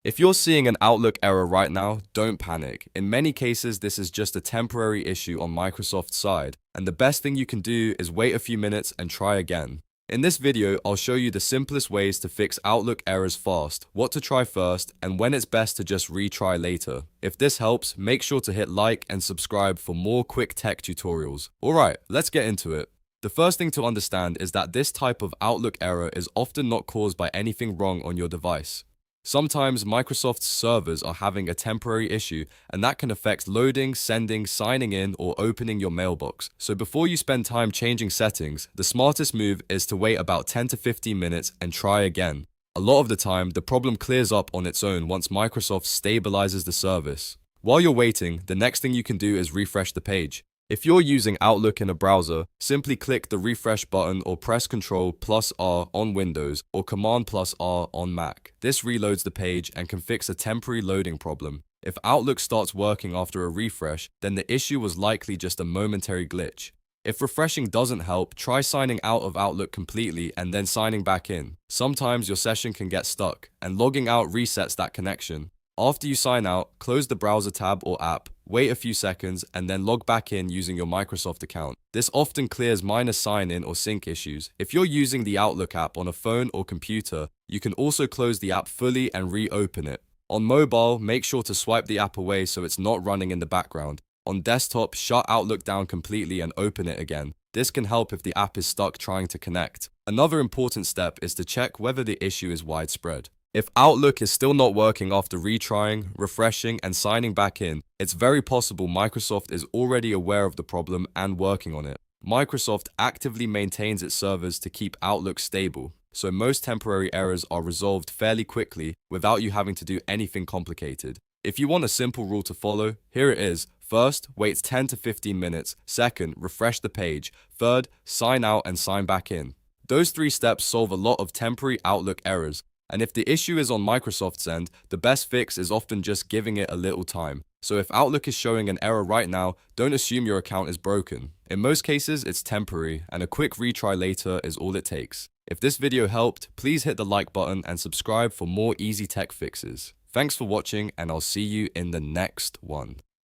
If you're seeing an Outlook error right now, don't panic. In many cases, this is just a temporary issue on Microsoft's side, and the best thing you can do is wait a few minutes and try again. In this video, I'll show you the simplest ways to fix Outlook errors fast, what to try first, and when it's best to just retry later. If this helps, make sure to hit like and subscribe for more quick tech tutorials. Alright, let's get into it. The first thing to understand is that this type of Outlook error is often not caused by anything wrong on your device. Sometimes Microsoft's servers are having a temporary issue, and that can affect loading, sending, signing in, or opening your mailbox. So before you spend time changing settings, the smartest move is to wait about 10 to 15 minutes and try again. A lot of the time, the problem clears up on its own once Microsoft stabilizes the service. While you're waiting, the next thing you can do is refresh the page. If you're using Outlook in a browser, simply click the refresh button or press Ctrl+R on Windows or Command+R on Mac. This reloads the page and can fix a temporary loading problem. If Outlook starts working after a refresh, then the issue was likely just a momentary glitch. If refreshing doesn't help, try signing out of Outlook completely and then signing back in. Sometimes your session can get stuck, and logging out resets that connection. After you sign out, close the browser tab or app, wait a few seconds, and then log back in using your Microsoft account. This often clears minor sign-in or sync issues. If you're using the Outlook app on a phone or computer, you can also close the app fully and reopen it. On mobile, make sure to swipe the app away so it's not running in the background. On desktop, shut Outlook down completely and open it again. This can help if the app is stuck trying to connect. Another important step is to check whether the issue is widespread. If Outlook is still not working after retrying, refreshing, and signing back in, it's very possible Microsoft is already aware of the problem and working on it. Microsoft actively maintains its servers to keep Outlook stable, so most temporary errors are resolved fairly quickly without you having to do anything complicated. If you want a simple rule to follow, here it is. First, wait 10 to 15 minutes. Second, refresh the page. Third, sign out and sign back in. Those 3 steps solve a lot of temporary Outlook errors. And if the issue is on Microsoft's end, the best fix is often just giving it a little time. So if Outlook is showing an error right now, don't assume your account is broken. In most cases, it's temporary, and a quick retry later is all it takes. If this video helped, please hit the like button and subscribe for more easy tech fixes. Thanks for watching, and I'll see you in the next one.